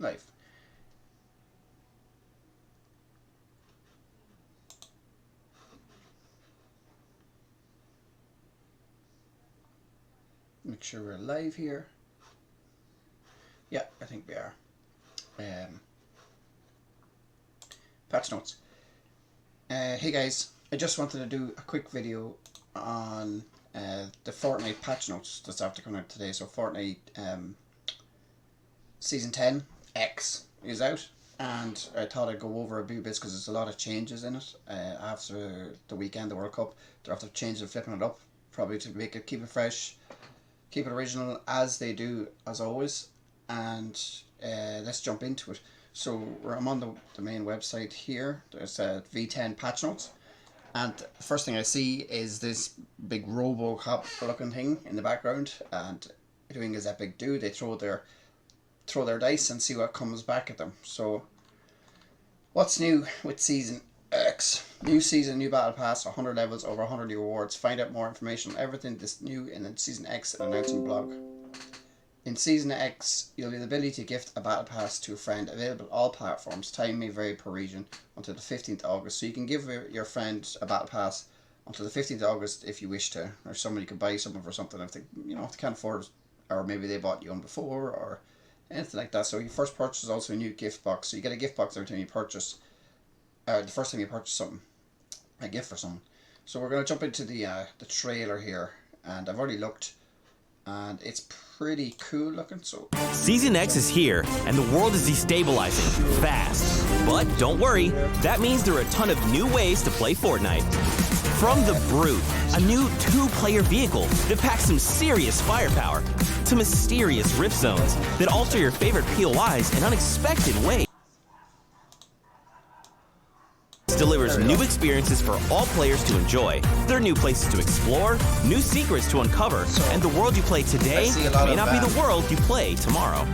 live. Make sure we're live here. Yeah, I think we are. Patch notes. Hey guys, I just wanted to do a quick video on the Fortnite patch notes that's after coming out today. So Fortnite Season 10 X is out, and I thought I'd go over a few bits because there's a lot of changes in it. After the weekend, the World Cup, they're after changing and flipping it up, probably to make it, keep it fresh, keep it original as they do as always. And let's jump into it. So I'm on the main website here. There's V10 patch notes, and the first thing I see is this big RoboCop looking thing in the background, and doing his epic do. They throw their dice and see what comes back at them. So what's new with Season X? New season, new battle pass, 100 levels, over 100 new rewards. Find out more information on everything this new in Season X and announcement blog. In Season X, you'll have the ability to gift a battle pass to a friend, available on all platforms. Time may vary per region until the 15th of August. So you can give your friend a battle pass until the 15th of August if you wish to, or somebody could buy something for something if they, if they can't afford it, or maybe they bought you one before, or anything like that. So your first purchase is also a new gift box. So you get a gift box every time you purchase, the first time you purchase something, a gift for someone. So we're going to jump into the trailer here, and I've already looked, and it's pretty cool looking. So Season X is here, and the world is destabilizing fast. But don't worry, that means there are a ton of new ways to play Fortnite. From the Brute, a new 2-player vehicle that packs some serious firepower, to mysterious rift zones that alter your favorite POIs in unexpected ways. Delivers new experiences for all players to enjoy. There are new places to explore, new secrets to uncover, and the world you play today may not be the world you play tomorrow.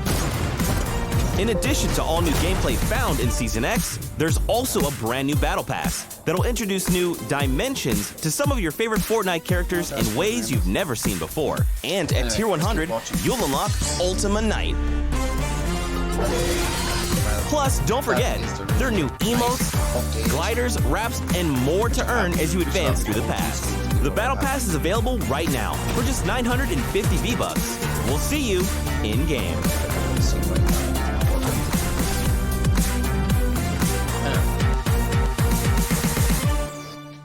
In addition to all new gameplay found in Season X, there's also a brand new battle pass that'll introduce new dimensions to some of your favorite Fortnite characters in ways you've never seen before. And at Tier 100, you'll unlock Ultima Night. Plus, don't forget, there are new emotes, gliders, wraps, and more to earn as you advance through the pass. The Battle Pass is available right now for just 950 V-Bucks. We'll see you in-game.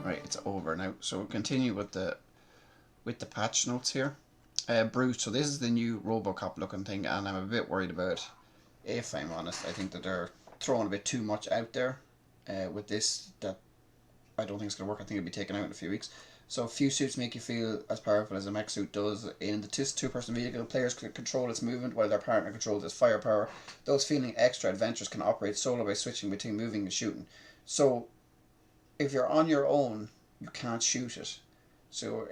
Right, it's over now. So we'll continue with the patch notes here. Brute. So this is the new RoboCop looking thing, and I'm a bit worried about it. If I'm honest, I think that they're throwing a bit too much out there with this, that I don't think it's going to work. I think it'll be taken out in a few weeks. So few suits make you feel as powerful as a mech suit does. In the two-person vehicle, players can control its movement while their partner controls its firepower. Those feeling extra adventurous can operate solo by switching between moving and shooting. So if you're on your own, you can't shoot it. So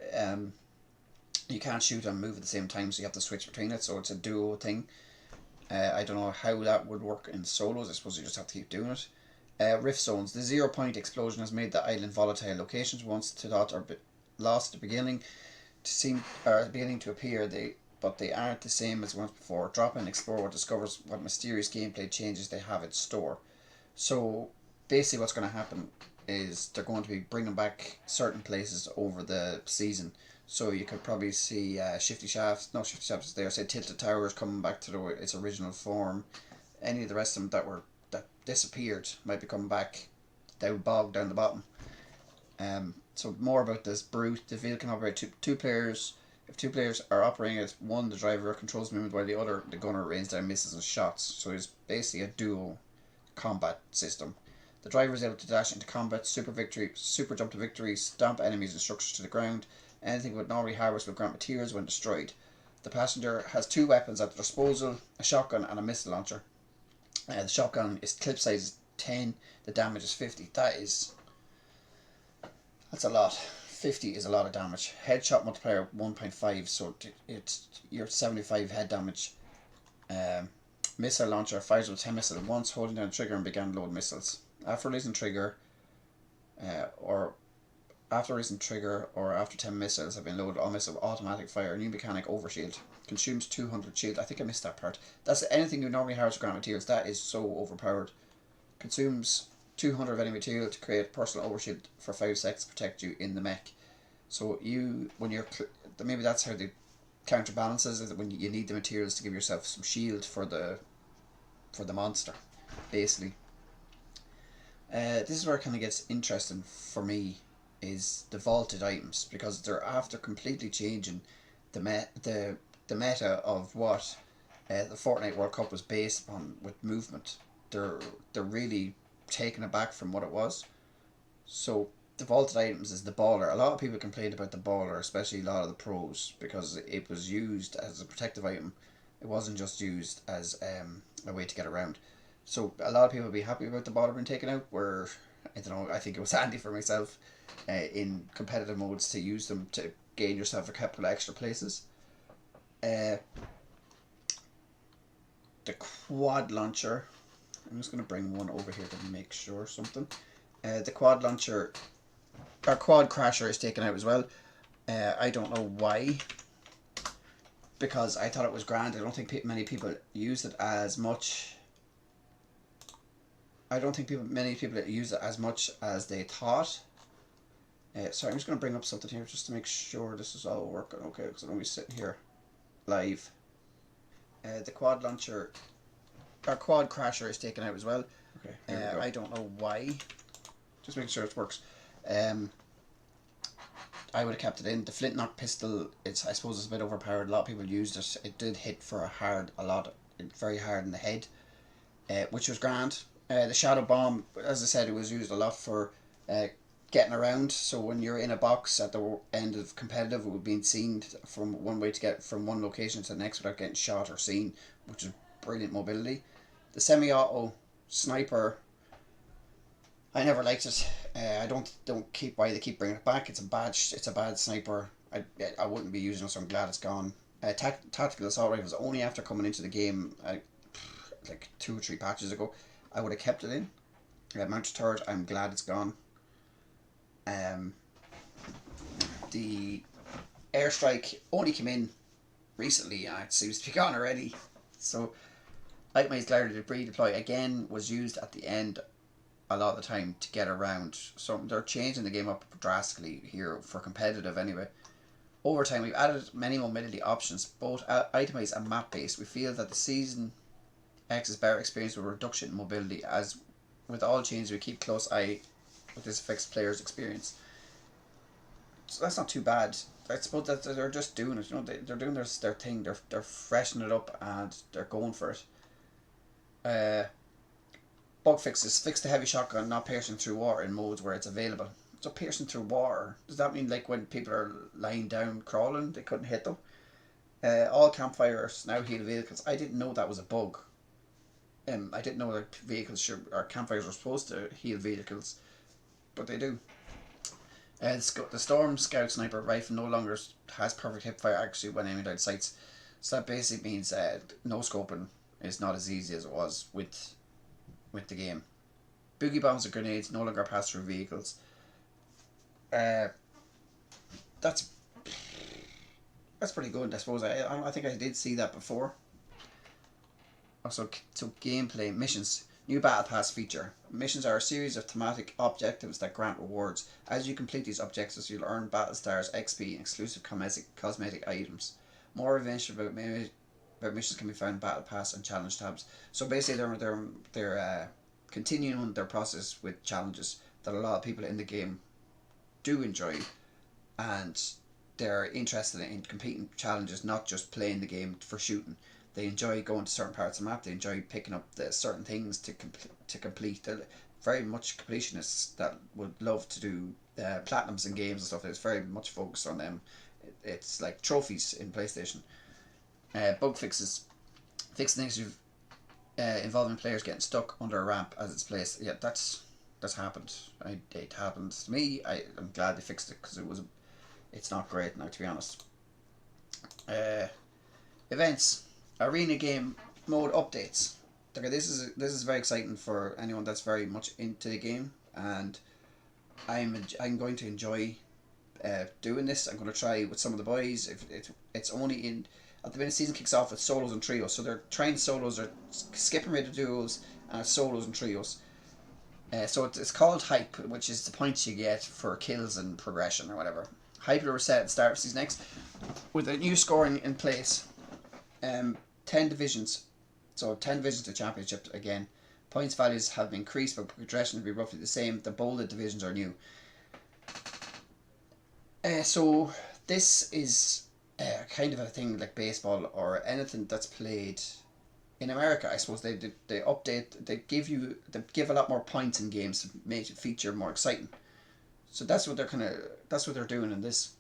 you can't shoot and move at the same time, so you have to switch between it. So it's a duo thing. I don't know how that would work in solos. I suppose you just have to keep doing it. Rift zones. The 0-point explosion has made the island volatile. Locations once thought are lost at the beginning are beginning to appear. But they aren't the same as once before. Drop in, explore, what discovers what mysterious gameplay changes they have in store. So basically, what's going to happen is they're going to be bringing back certain places over the season. So you could probably see Shifty Shafts is there, say Tilted Towers coming back to its original form. Any of the rest of them that disappeared might be coming back down the bottom. So more about this Brute. The vehicle can operate two players. If two players are operating as one, the driver controls movement while the other, the gunner, rains down missiles and shots. So it's basically a dual combat system. The driver is able to dash into combat, super jump to victory, stomp enemies and structures to the ground. Anything with normally harvest will grant materials when destroyed. The passenger has 2 weapons at their disposal, a shotgun and a missile launcher. The shotgun is clip size is 10, the damage is 50. That's a lot. 50 is a lot of damage. Headshot multiplier 1.5, so it's your 75 head damage. Missile launcher fires with 10 missiles at once, holding down the trigger and began load missiles. After releasing trigger, or After releasing trigger or after 10 missiles have been loaded, all missiles automatic fire. New mechanic overshield. Consumes 200 shield. I think I missed that part. That's anything you normally harvest ground materials. That is so overpowered. Consumes 200 of any material to create personal overshield for 5 seconds to protect you in the mech. So you, when you're, maybe that's how the counterbalances is, when you need the materials to give yourself some shield for the monster, basically. This is where it kind of gets interesting for me, is the vaulted items, because they're after completely changing the meta of what the Fortnite World Cup was based upon with movement. They're really taking it back from what it was. So the vaulted items is the baller. A lot of people complained about the baller, especially a lot of the pros, because it was used as a protective item. It wasn't just used as a way to get around. So a lot of people would be happy about the baller being taken out, where, I don't know, I think it was handy for myself in competitive modes to use them to gain yourself a couple of extra places. The quad launcher, I'm just going to bring one over here to make sure something. The quad launcher, or quad crasher, is taken out as well. I don't know why, because I thought it was grand. I don't think many people used it as much. I don't think many people use it as much as they thought. Sorry, I'm just going to bring up something here just to make sure this is all working okay, because I'm always sitting here live. The quad launcher, or quad crasher, is taken out as well. Okay. I don't know why. Just making sure it works. I would have kept it in. The flintlock pistol, I suppose it's a bit overpowered. A lot of people used it. It did hit for very hard in the head, which was grand. The shadow bomb, as I said, it was used a lot for getting around. So when you're in a box at the end of competitive, it would be seen from one way to get from one location to the next without getting shot or seen, which is brilliant mobility. The semi-auto sniper, I never liked it. I don't keep why they keep bringing it back. It's a bad sniper. I wouldn't be using it, so I'm glad it's gone. Tactical assault rifles, only after coming into the game like 2 or 3 patches ago. I would have kept it in. Mounted turret, I'm glad it's gone. The airstrike only came in recently, and it seems to be gone already. So itemized glider debris deploy again was used at the end a lot of the time to get around. So they're changing the game up drastically here for competitive anyway. Over time, we've added many mobility options, both itemized and map based. We feel that the season X is better experience with reduction in mobility. As with all changes, we keep close eye with this affects players' experience. So that's not too bad. I suppose that they're just doing it. They're doing their thing. They're freshening it up and they're going for it. Bug fixes: fix the heavy shotgun not piercing through water in modes where it's available. So piercing through water, does that mean like when people are lying down crawling they couldn't hit them? All campfires now heal vehicles. I didn't know that was a bug. I didn't know that or campfires were supposed to heal vehicles, but they do. The Storm Scout Sniper Rifle no longer has perfect hip fire accuracy when aiming down sights. So that basically means no scoping is not as easy as it was with the game. Boogie bombs and grenades no longer pass through vehicles. That's pretty good, I suppose. I think I did see that before. Also, so gameplay missions. New Battle Pass feature. Missions are a series of thematic objectives that grant rewards. As you complete these objectives, you'll earn battle stars, XP, and exclusive cosmetic items. More information about missions can be found in Battle Pass and Challenge tabs. So basically, they're continuing their process with challenges that a lot of people in the game do enjoy, and they're interested in competing challenges, not just playing the game for shooting. They enjoy going to certain parts of the map. They enjoy picking up the certain things to complete. They're very much completionists that would love to do platinums in games and stuff. It's very much focused on them. It's like trophies in PlayStation. Bug fixes. Fix things involving players getting stuck under a ramp as it's placed. Yeah, that's happened. It happened to me. I'm glad they fixed it, because it's not great now, to be honest. Events. Arena game mode updates. Okay, this is very exciting for anyone that's very much into the game, and I'm going to enjoy doing this. I'm going to try with some of the boys. If it's only in at the minute, season kicks off with solos and trios, so they're trying solos or skipping rid of duos and solos and trios. So it's called hype, which is the points you get for kills and progression or whatever. Hype will reset at the start of season X with a new scoring in place. 10 divisions, so 10 divisions to championship again. Points values have been increased, but progression will be roughly the same. The bolded divisions are new. So this is kind of a thing like baseball or anything that's played in America. I suppose they update, they give a lot more points in games to make it feature more exciting. So that's what they're doing in this.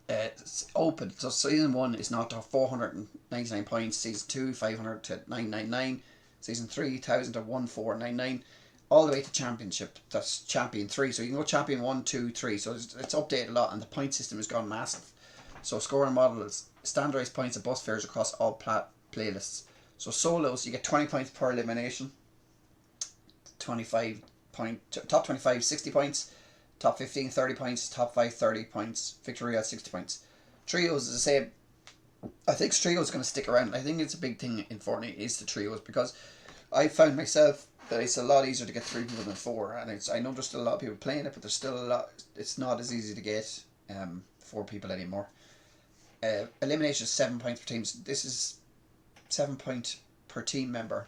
It's open. So season 1 is not to 499 points. Season 2 500 to 999. Season 3 1000 to 1499. All the way to championship. That's champion 3. So you can go champion 1, 2, 3. So it's updated a lot, and the point system has gone massive. So scoring model is standardized points and bus fares across all playlists. So solos, you get 20 points per elimination. 25 top 25 60 points. Top 15 30 points. Top 5 30 points. Victory at 60 points. Trios is the same. I think trios is going to stick around. I think it's a big thing in Fortnite is the trios, because I found myself that it's a lot easier to get 3 people than 4, and I know there's still a lot of people playing it, but there's still a lot. It's not as easy to get 4 people anymore. Elimination is 7 points per team. So this is 7 points per team member.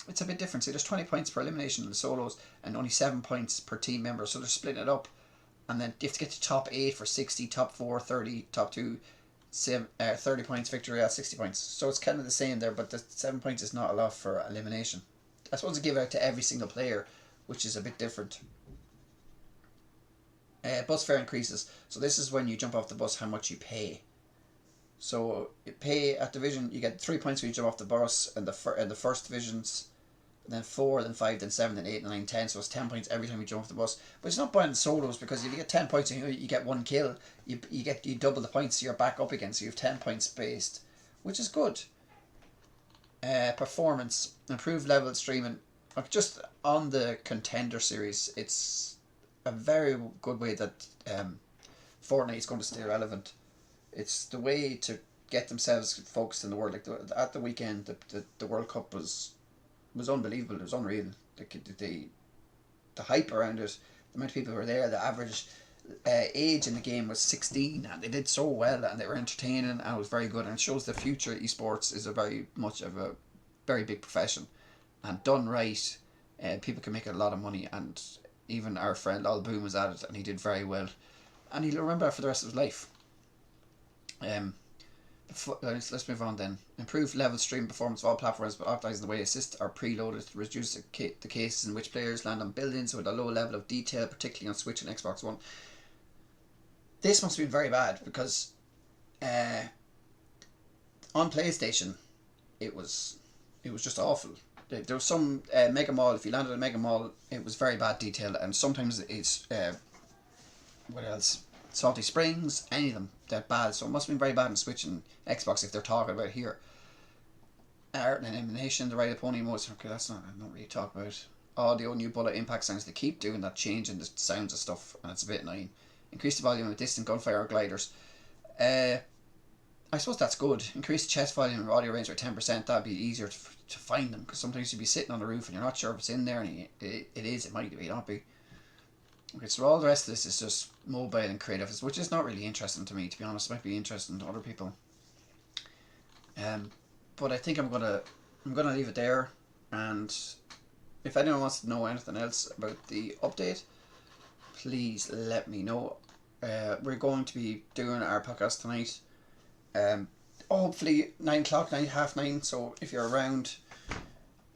It's a bit different. See, there's 20 points per elimination in the solos and only 7 points per team member. So they're splitting it up, and then you have to get to top 8 for 60, top 4 30, top 2 30 points, victory at 60 points. So it's kind of the same there, but the 7 points is not a lot for elimination. I suppose to give out to every single player, which is a bit different. Bus fare increases. So this is when you jump off the bus, how much you pay. So you pay at division, you get 3 points when you jump off the bus in the first divisions, then 4, then 5, then 7, then 8, then 9, 10. So it's 10 points every time you jump off the bus. But it's not buying solos, because if you get 10 points and you get 1 kill, you double the points, so you're back up again. So you have 10 points based, which is good. Performance, improved level streaming. Just on the contender series, it's a very good way that Fortnite is going to stay relevant. It's the way to get themselves focused in the world. Like at the weekend, the World Cup was unbelievable. It was unreal. The hype around it, the amount of people who were there, the average age in the game was 16, and they did so well, and they were entertaining, and it was very good, and it shows the future of esports is a very much of a very big profession, and done right, people can make a lot of money. And even our friend Al Boom was at it, and he did very well, and he'll remember that for the rest of his life. Let's move on then. Improved level stream performance of all platforms by optimizing the way assists are preloaded to reduce the cases in which players land on buildings with a low level of detail, particularly on Switch and Xbox One. This must have been very bad, because on PlayStation it was just awful. There was some Mega Mall, if you landed at a Mega Mall, it was very bad detail, and sometimes it's what else? Salty Springs, any of them, they're bad. So it must have been very bad in Switch and Xbox if they're talking about here. Art and elimination, the right opponent modes. Okay, that's not really talk about. Audio, new bullet impact sounds. They keep doing that, changing the sounds of stuff, and it's a bit annoying. Increase the volume of distant gunfire or gliders. I suppose that's good. Increase the chest volume and audio range by 10%. That'd be easier to find them, because sometimes you'd be sitting on the roof and you're not sure if it's in there, and it might be, not be. Okay, so all the rest of this is just mobile and creative, which is not really interesting to me, to be honest. It might be interesting to other people. But I think I'm gonna leave it there, and if anyone wants to know anything else about the update, please let me know. We're going to be doing our podcast tonight. Hopefully 9 o'clock, 9:30. So if you're around,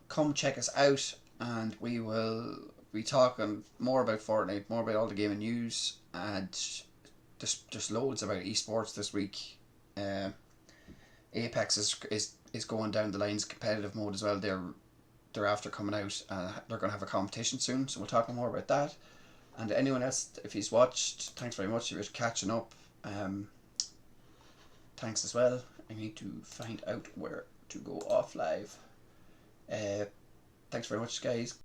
come check us out, and we will be talking more about Fortnite, more about all the gaming news, and just loads about esports this week. Apex is going down the lines competitive mode as well. They're after coming out, and they're going to have a competition soon, so we'll talk more about that. And anyone else, if he's watched, thanks very much. If you're catching up, thanks as well. I need to find out where to go off live. Thanks very much, guys.